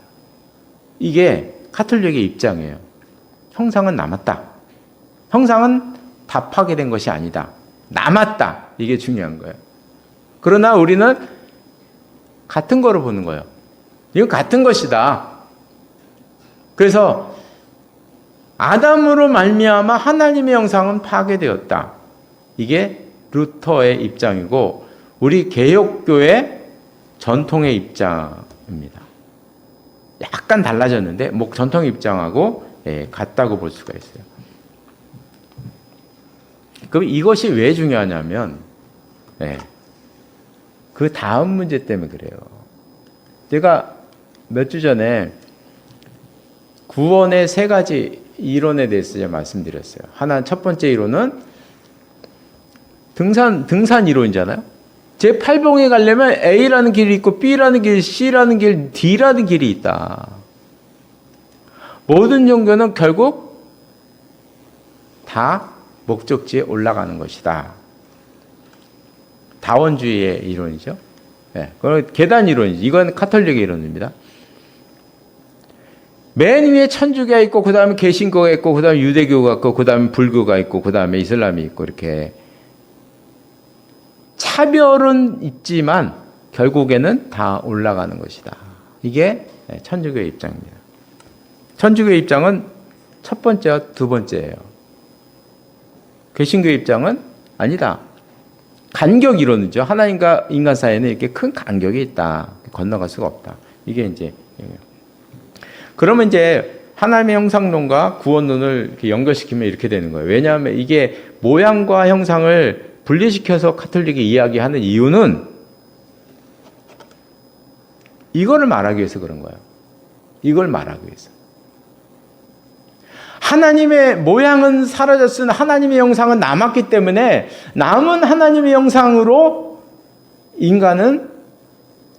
이게 카톨릭의 입장이에요. 형상은 남았다. 형상은 다 파괴된 것이 아니다. 남았다. 이게 중요한 거예요. 그러나 우리는 같은 거로 보는 거예요. 이건 같은 것이다. 그래서 아담으로 말미암아 하나님의 형상은 파괴되었다. 이게 루터의 입장이고 우리 개혁교회 전통의 입장입니다. 약간 달라졌는데 뭐 전통 입장하고 같다고 볼 수가 있어요. 그럼 이것이 왜 중요하냐면 그 다음 문제 때문에 그래요. 제가 몇 주 전에 구원의 세 가지 이론에 대해서 제가 말씀드렸어요. 하나, 첫 번째 이론은 등산 이론이잖아요. 제 팔봉에 가려면 A라는 길이 있고 B라는 길, C라는 길, D라는 길이 있다. 모든 종교는 결국 다 목적지에 올라가는 것이다. 다원주의의 이론이죠. 그건 계단 이론이죠. 이건 카톨릭의 이론입니다. 맨 위에 천주교가 있고 그 다음에 개신교가 있고 그 다음에 유대교가 있고 그 다음에 불교가 있고 그 다음에 이슬람이 있고 이렇게 차별은 있지만 결국에는 다 올라가는 것이다. 이게 천주교의 입장입니다. 천주교의 입장은 첫 번째와 두 번째예요. 개신교의 입장은 아니다. 간격 이론이죠. 하나님과 인간 사이에는 이렇게 큰 간격이 있다. 건너갈 수가 없다. 이게 이제 그러면 이제 하나님의 형상론과 구원론을 이렇게 연결시키면 이렇게 되는 거예요. 왜냐하면 이게 모양과 형상을 분리시켜서 카톨릭이 이야기하는 이유는 이거를 말하기 위해서 그런 거예요. 이걸 말하기 위해서. 하나님의 모양은 사라졌으나 하나님의 형상은 남았기 때문에 남은 하나님의 형상으로 인간은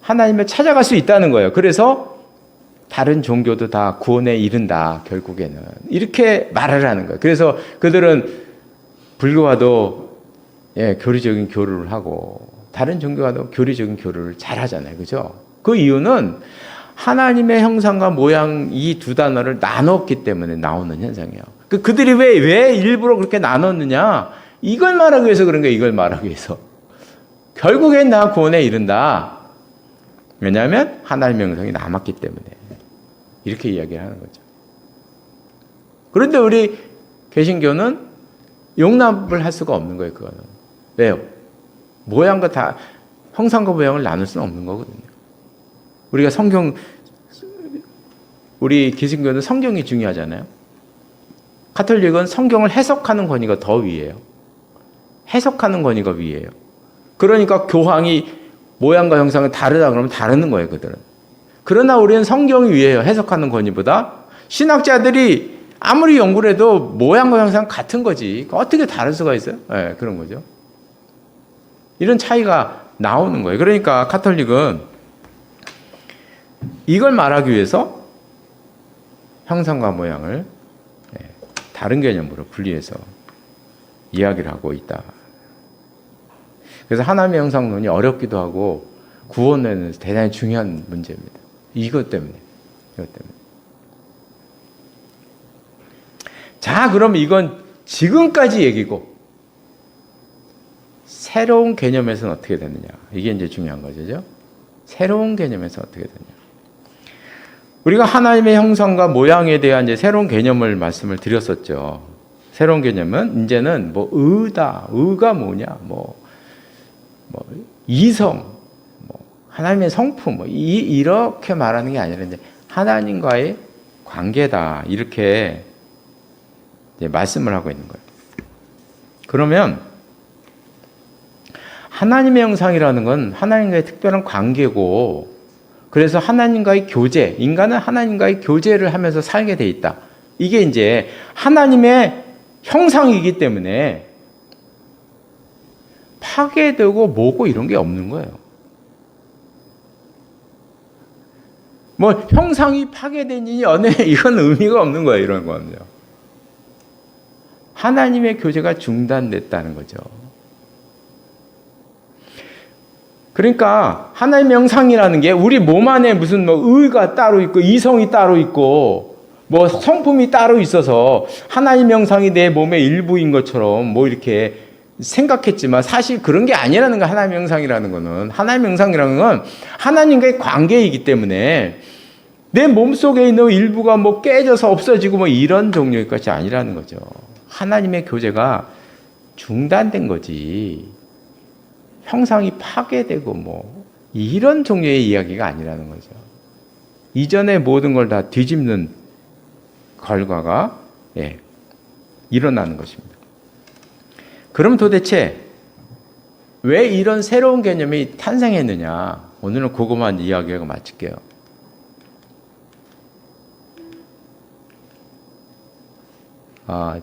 하나님을 찾아갈 수 있다는 거예요. 그래서 다른 종교도 다 구원에 이른다, 결국에는. 이렇게 말을 하는 거예요. 그래서 그들은 불교와도 교리적인 교류를 하고 다른 종교와도 교리적인 교류를 잘 하잖아요. 그죠? 그 이유는 하나님의 형상과 모양 이 두 단어를 나눴기 때문에 나오는 현상이에요. 그들이 왜 일부러 그렇게 나눴느냐? 이걸 말하기 위해서 그런 거예요. 이걸 말하기 위해서. 결국엔 나 구원에 이른다. 왜냐하면 하나님의 형상이 남았기 때문에. 이렇게 이야기를 하는 거죠. 그런데 우리 개신교는 용납을 할 수가 없는 거예요. 그거는. 왜요? 모양과 다 형상과 모양을 나눌 수는 없는 거거든요. 우리가 우리 개신교는 성경이 중요하잖아요. 카톨릭은 성경을 해석하는 권위가 더 위에요. 해석하는 권위가 위에요. 그러니까 교황이 모양과 형상은 다르다 그러면 다르는 거예요, 그들은. 그러나 우리는 성경이 위에요. 해석하는 권위보다. 신학자들이 아무리 연구를 해도 모양과 형상은 같은 거지. 어떻게 다를 수가 있어요? 그런 거죠. 이런 차이가 나오는 거예요. 그러니까 카톨릭은 이걸 말하기 위해서 형상과 모양을 다른 개념으로 분리해서 이야기를 하고 있다. 그래서 하나님의 형상론이 어렵기도 하고 구원에는 대단히 중요한 문제입니다. 이것 때문에. 자, 그럼 이건 지금까지 얘기고 새로운 개념에서는 어떻게 되느냐. 이게 이제 중요한 거죠. 새로운 개념에서 어떻게 되느냐. 우리가 하나님의 형상과 모양에 대한 이제 새로운 개념을 말씀을 드렸었죠. 새로운 개념은 이제는 뭐 의다, 의가 뭐냐, 뭐 이성, 뭐 하나님의 성품, 뭐 이렇게 말하는 게 아니라 이제 하나님과의 관계다 이렇게 이제 말씀을 하고 있는 거예요. 그러면 하나님의 형상이라는 건 하나님과의 특별한 관계고. 그래서 하나님과의 교제, 인간은 하나님과의 교제를 하면서 살게 돼 있다. 이게 이제 하나님의 형상이기 때문에 파괴되고 뭐고 이런 게 없는 거예요. 뭐 형상이 파괴되니 연애 이건 의미가 없는 거예요. 이런 거는요. 하나님의 교제가 중단됐다는 거죠. 그러니까 하나님의 형상이라는 게 우리 몸 안에 무슨 뭐 의가 따로 있고 이성이 따로 있고 뭐 성품이 따로 있어서 하나님의 형상이 내 몸의 일부인 것처럼 뭐 이렇게 생각했지만 사실 그런 게 아니라는 거. 하나님의 형상이라는 거는, 하나님의 형상이라는 건 하나님과의 관계이기 때문에 내 몸속에 있는 일부가 뭐 깨져서 없어지고 뭐 이런 종류의 것이 아니라는 거죠. 하나님의 교제가 중단된 거지, 형상이 파괴되고 뭐 이런 종류의 이야기가 아니라는 거죠. 이전의 모든 걸 다 뒤집는 결과가 일어나는 것입니다. 그럼 도대체 왜 이런 새로운 개념이 탄생했느냐? 오늘은 그것만 이야기하고 마칠게요.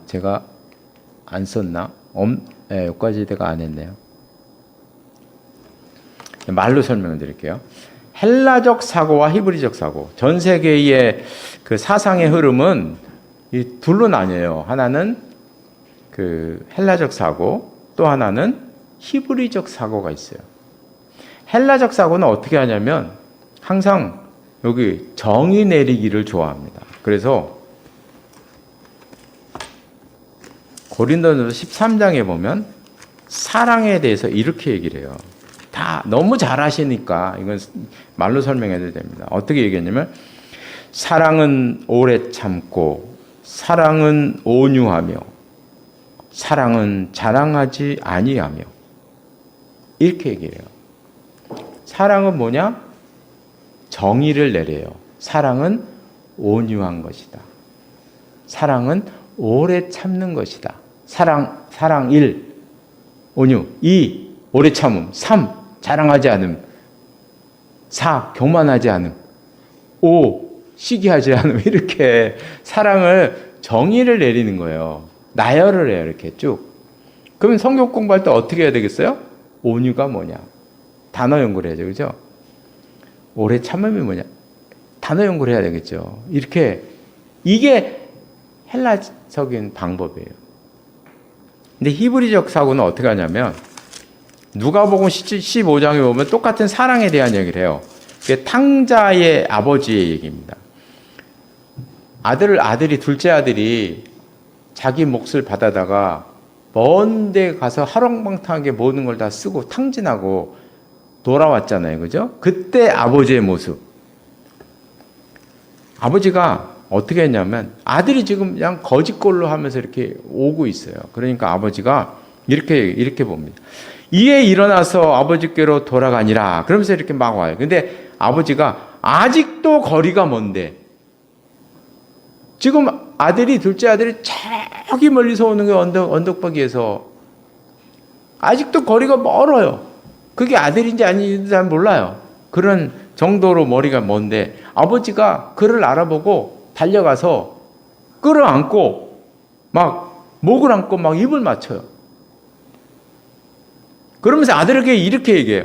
제가 안 썼나? 여기까지 내가 안 했네요. 말로 설명을 드릴게요. 헬라적 사고와 히브리적 사고. 전 세계의 그 사상의 흐름은 이 둘로 나뉘어요. 하나는 그 헬라적 사고, 또 하나는 히브리적 사고가 있어요. 헬라적 사고는 어떻게 하냐면 항상 여기 정의 내리기를 좋아합니다. 그래서 고린도전서 13장에 보면 사랑에 대해서 이렇게 얘기를 해요. 다 너무 잘 아시니까 이건 말로 설명해도 됩니다. 어떻게 얘기했냐면 사랑은 오래 참고, 사랑은 온유하며, 사랑은 자랑하지 아니하며, 이렇게 얘기해요. 사랑은 뭐냐? 정의를 내려요. 사랑은 온유한 것이다. 사랑은 오래 참는 것이다. 사랑 1, 온유. 2, 오래 참음. 3, 자랑하지 않음. 4, 교만하지 않음. 5, 시기하지 않음. 이렇게 사랑을 정의를 내리는 거예요. 나열을 해요. 이렇게 쭉. 그러면 성경 공부할 때 어떻게 해야 되겠어요? 온유가 뭐냐? 단어 연구를 해야죠. 그죠? 오래 참음이 뭐냐? 단어 연구를 해야 되겠죠. 이렇게, 이게 헬라적인 방법이에요. 근데 히브리적 사고는 어떻게 하냐면 누가복음 15장에 보면 똑같은 사랑에 대한 얘기를 해요. 그게 탕자의 아버지의 얘기입니다. 아들이 둘째 아들이 자기 몫을 받아다가 먼 데 가서 하루방탕하게 모든 걸 다 쓰고 탕진하고 돌아왔잖아요. 그죠? 그때 아버지의 모습. 아버지가 어떻게 했냐면 아들이 지금 그냥 거짓골로 하면서 이렇게 오고 있어요. 그러니까 아버지가 이렇게 봅니다. 이에 일어나서 아버지께로 돌아가니라. 그러면서 이렇게 막 와요. 근데 아버지가 아직도 거리가 먼데, 지금 둘째 아들이 저기 멀리서 오는 게 언덕바위에서 아직도 거리가 멀어요. 그게 아들인지 아닌지 잘 몰라요. 그런 정도로 머리가 먼데 아버지가 그를 알아보고 달려가서 끌어안고 막 목을 안고 막 입을 맞춰요. 그러면서 아들에게 이렇게 얘기해요.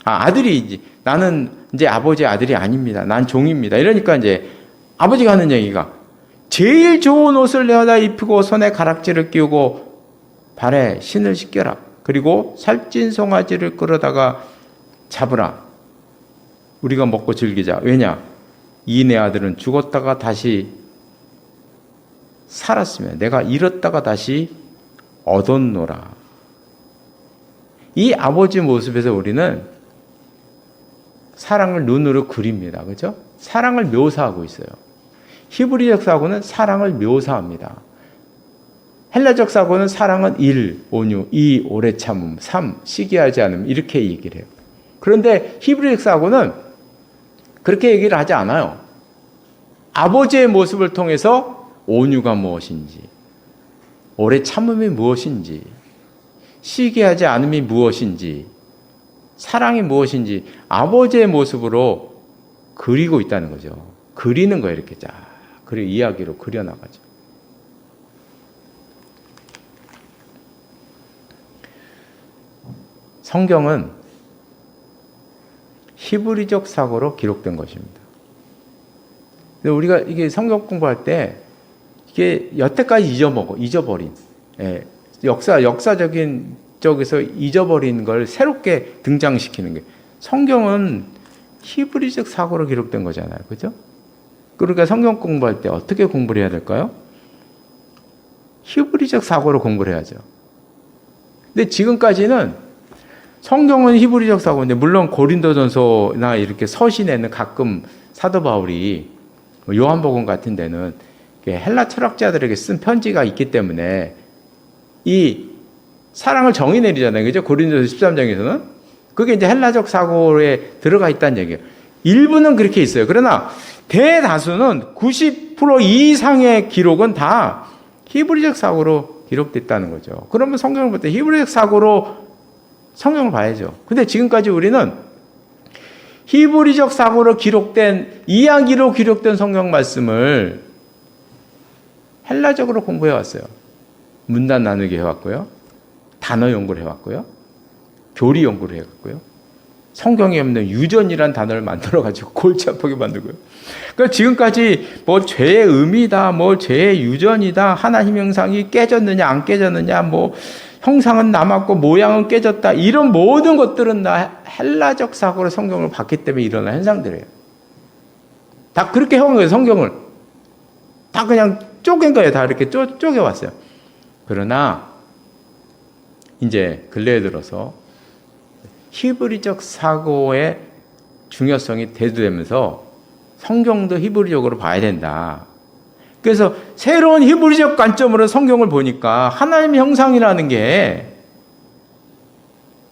아들이 나는 이제 아버지의 아들이 아닙니다. 난 종입니다. 이러니까 이제 아버지가 하는 얘기가 제일 좋은 옷을 내어다 입히고 손에 가락지를 끼우고 발에 신을 씻겨라. 그리고 살찐 송아지를 끌어다가 잡으라. 우리가 먹고 즐기자. 왜냐? 이 내 아들은 죽었다가 다시 살았으면 내가 잃었다가 다시 얻었노라. 이 아버지 모습에서 우리는 사랑을 눈으로 그립니다. 그렇죠? 사랑을 묘사하고 있어요. 히브리적 사고는 사랑을 묘사합니다. 헬라적 사고는 사랑은 1, 온유, 2, 오래 참음, 3, 시기하지 않음, 이렇게 얘기를 해요. 그런데 히브리적 사고는 그렇게 얘기를 하지 않아요. 아버지의 모습을 통해서 온유가 무엇인지, 오래 참음이 무엇인지, 시기하지 않음이 무엇인지, 사랑이 무엇인지 아버지의 모습으로 그리고 있다는 거죠. 그리는 거예요. 이렇게 쫙. 그리고 이야기로 그려나가죠. 성경은 히브리적 사고로 기록된 것입니다. 근데 우리가 이게 성경 공부할 때 이게 여태까지 잊어버린, 역사적인 쪽에서 잊어버린 걸 새롭게 등장시키는 게, 성경은 히브리적 사고로 기록된 거잖아요. 그죠? 그러니까 성경 공부할 때 어떻게 공부를 해야 될까요? 히브리적 사고로 공부를 해야죠. 근데 지금까지는 성경은 히브리적 사고인데, 물론 고린도전서나 이렇게 서신에는 가끔 사도 바울이 요한복음 같은 데는 헬라 철학자들에게 쓴 편지가 있기 때문에 이 사랑을 정의 내리잖아요. 그죠? 고린도서 13장에서는. 그게 이제 헬라적 사고에 들어가 있다는 얘기예요. 일부는 그렇게 있어요. 그러나 대다수는 90% 이상의 기록은 다 히브리적 사고로 기록됐다는 거죠. 그러면 성경을 볼 때 히브리적 사고로 성경을 봐야죠. 근데 지금까지 우리는 히브리적 사고로 기록된, 이야기로 기록된 성경 말씀을 헬라적으로 공부해 왔어요. 문단 나누기 해왔고요. 단어 연구를 해왔고요. 교리 연구를 해왔고요. 성경에 없는 유전이란 단어를 만들어가지고 골치 아프게 만들고요. 그러니까 지금까지 뭐 죄의 의미다, 뭐 죄의 유전이다, 하나님 형상이 깨졌느냐, 안 깨졌느냐, 뭐 형상은 남았고 모양은 깨졌다, 이런 모든 것들은 다 헬라적 사고로 성경을 봤기 때문에 일어난 현상들이에요. 다 그렇게 해온 거예요, 성경을. 다 그냥 쪼갠 거예요. 다 이렇게 쪼개왔어요. 그러나 이제 근래에 들어서 히브리적 사고의 중요성이 대두되면서 성경도 히브리적으로 봐야 된다. 그래서 새로운 히브리적 관점으로 성경을 보니까 하나님의 형상이라는 게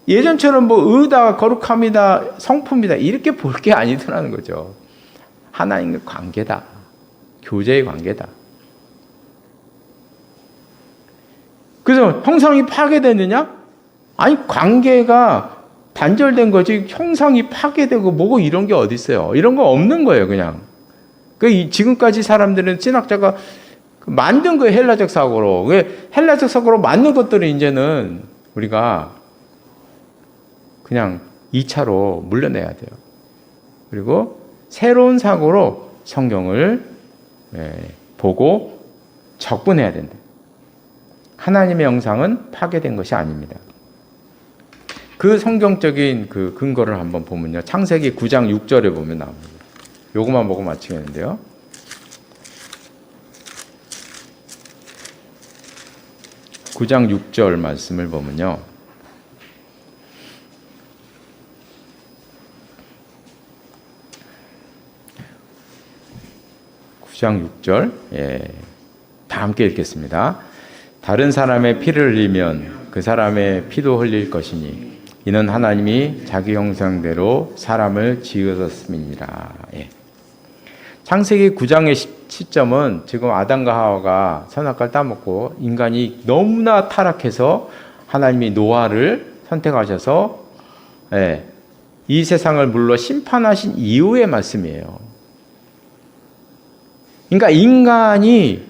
예전처럼 뭐 의다, 거룩함이다, 성품이다 이렇게 볼 게 아니더라는 거죠. 하나님의 관계다. 교제의 관계다. 그래서 형상이 파괴되느냐? 아니, 관계가 단절된 거지 형상이 파괴되고 뭐고 이런 게 어디 있어요? 이런 거 없는 거예요, 그냥. 지금까지 사람들은 신학자가 만든 거예요, 헬라적 사고로. 헬라적 사고로 만든 것들을 이제는 우리가 그냥 2차로 물려내야 돼요. 그리고 새로운 사고로 성경을 보고 접근해야 된다. 하나님의 형상은 파괴된 것이 아닙니다. 그 성경적인 그 근거를 한번 보면요. 창세기 9장 6절에 보면 나옵니다. 요것만 보고 마치겠는데요. (9장 6절) 말씀을 보면요. (9장 6절) 다 함께 읽겠습니다. 다른 사람의 피를 흘리면 그 사람의 피도 흘릴 것이니 이는 하나님이 자기 형상대로 사람을 지으셨음이니라. 창세기 9장의 시점은 지금 아담과 하와가 선악과를 따먹고 인간이 너무나 타락해서 하나님이 노아를 선택하셔서 이 세상을 물로 심판하신 이후의 말씀이에요. 그러니까 인간의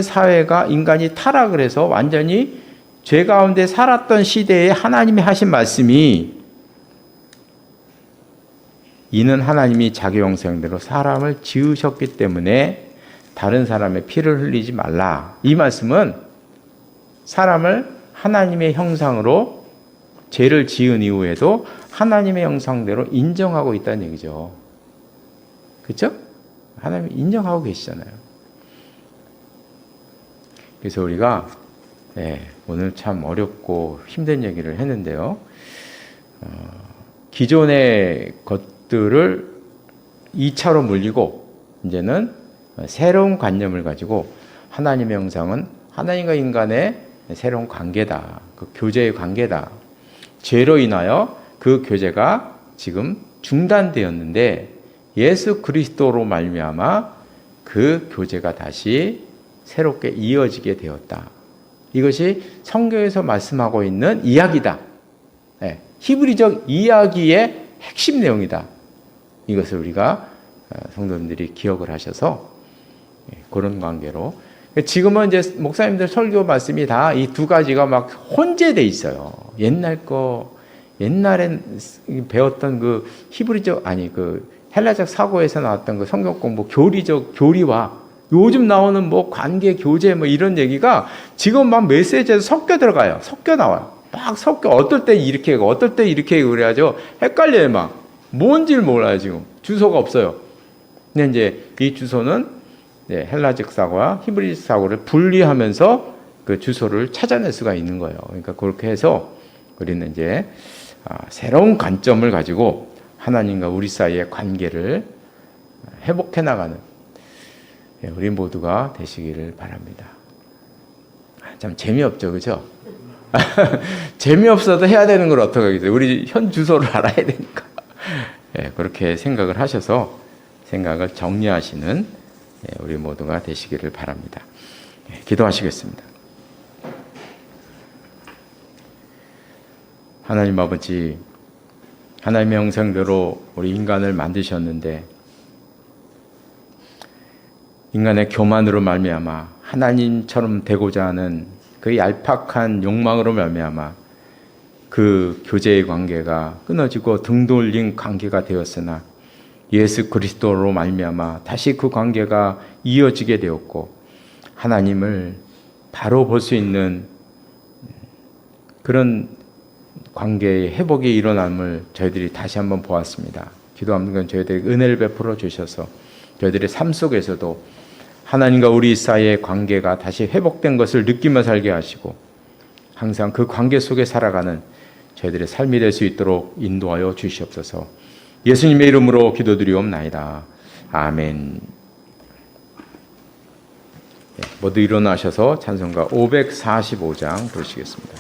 사회가, 인간이 타락을 해서 완전히 죄 가운데 살았던 시대에 하나님이 하신 말씀이 이는 하나님이 자기 형상대로 사람을 지으셨기 때문에 다른 사람의 피를 흘리지 말라. 이 말씀은 사람을 하나님의 형상으로 죄를 지은 이후에도 하나님의 형상대로 인정하고 있다는 얘기죠. 그렇죠? 하나님이 인정하고 계시잖아요. 그래서 우리가 오늘 참 어렵고 힘든 얘기를 했는데요. 기존의 것들을 2차로 물리고 이제는 새로운 관념을 가지고 하나님의 형상은 하나님과 인간의 새로운 관계다. 그 교제의 관계다. 죄로 인하여 그 교제가 지금 중단되었는데 예수 그리스도로 말미암아 그 교제가 다시 새롭게 이어지게 되었다. 이것이 성경에서 말씀하고 있는 이야기다. 히브리적 이야기의 핵심 내용이다. 이것을 우리가 성도님들이 기억을 하셔서 그런 관계로 지금은 이제 목사님들 설교 말씀이 다 이 두 가지가 막 혼재돼 있어요. 옛날엔 배웠던 그 히브리적 그 헬라적 사고에서 나왔던 그 성경 공부 교리와 요즘 나오는 뭐 관계 교제 뭐 이런 얘기가 지금 막 메시지에서 섞여 들어가요. 섞여 나와요. 막 섞여. 어떨 때 이렇게 하고 어떨 때 이렇게 하고 그래야죠. 헷갈려요, 막. 뭔지를 몰라요, 지금. 주소가 없어요. 근데 이제 이 주소는 헬라적 사고와 히브리적 사고를 분리하면서 그 주소를 찾아낼 수가 있는 거예요. 그러니까 그렇게 해서 우리는 이제 새로운 관점을 가지고 하나님과 우리 사이의 관계를 회복해 나가는 우리 모두가 되시기를 바랍니다. 참 재미없죠, 그렇죠? 재미없어도 해야 되는 걸 어떻게 하겠어요? 우리 현 주소를 알아야 되니까. 그렇게 생각을 하셔서 생각을 정리하시는 우리 모두가 되시기를 바랍니다. 기도하시겠습니다. 하나님 아버지, 하나님의 형상대로 우리 인간을 만드셨는데 인간의 교만으로 말미암아 하나님처럼 되고자 하는 그 얄팍한 욕망으로 말미암아 그 교제의 관계가 끊어지고 등 돌린 관계가 되었으나 예수 그리스도로 말미암아 다시 그 관계가 이어지게 되었고 하나님을 바로 볼 수 있는 그런 관계의 회복이 일어남을 저희들이 다시 한번 보았습니다. 기도합니다. 저희들에게 은혜를 베풀어 주셔서 저희들의 삶 속에서도 하나님과 우리 사이의 관계가 다시 회복된 것을 느끼며 살게 하시고 항상 그 관계 속에 살아가는 저희들의 삶이 될 수 있도록 인도하여 주시옵소서. 예수님의 이름으로 기도드리옵나이다. 아멘. 모두 일어나셔서 찬송가 545장 부르시겠습니다.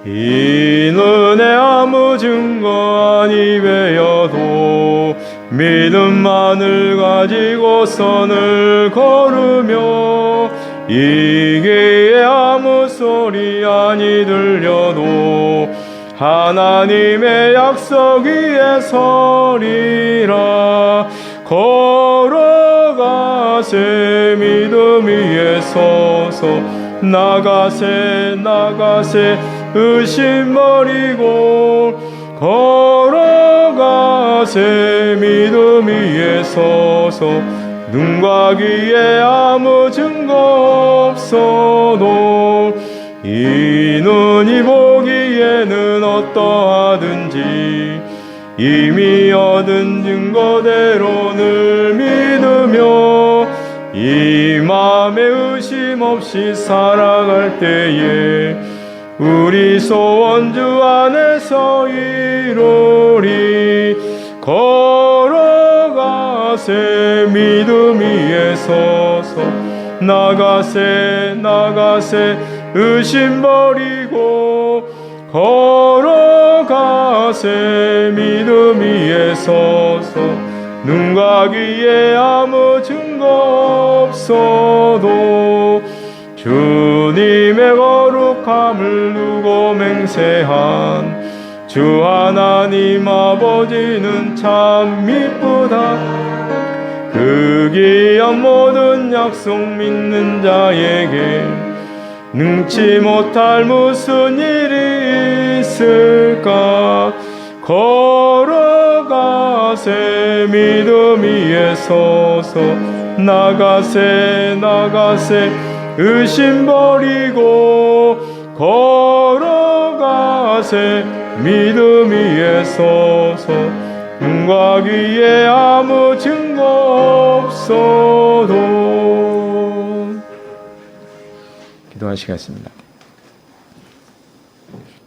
이 눈에 아무 증거 아니외여도 믿음만을 가지고 선을 걸으며 이기에 아무 소리 아니 들려도 하나님의 약속 위에 서리라. 걸어가세 믿음 위에 서서 나가세 나가세 의심 버리고 걸어가세 믿음 위에 서서 눈과 귀에 아무 증거 없어도 이 눈이 보기에는 어떠하든지 이미 얻은 증거대로 늘 믿으며 이 맘에 의심 없이 살아갈 때에 우리 소원 주 안에서 이루리. 걸어가세 믿음 위에 서서 나가세 나가세 의심 버리고 걸어가세 믿음 위에 서서 눈과 귀에 아무 증거 없어도 주님의 거룩함을 두고 맹세한 주 하나님 아버지는 참 미쁘다. 그 귀한 모든 약속 믿는 자에게 능치 못할 무슨 일이 있을까. 걸어가세 믿음 위에 서서 나가세 나가세 의심 버리고 걸어가세 믿음 위에 서서 눈과 귀에 아무 증거 없어도. 기도하시겠습니다.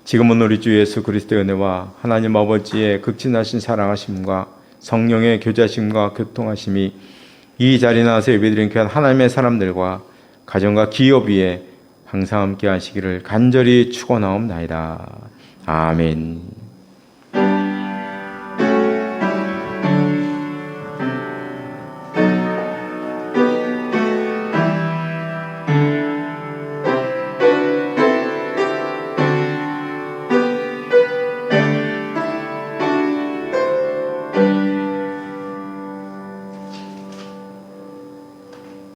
지금은 우리 주 예수 그리스도의 은혜와 하나님 아버지의 극진하신 사랑하심과 성령의 교제하심과 교통하심이 이 자리에 나와서 예배드린 귀한 하나님의 사람들과 가정과 기업 위에 항상 함께 하시기를 간절히 축원하옵나이다. 아멘.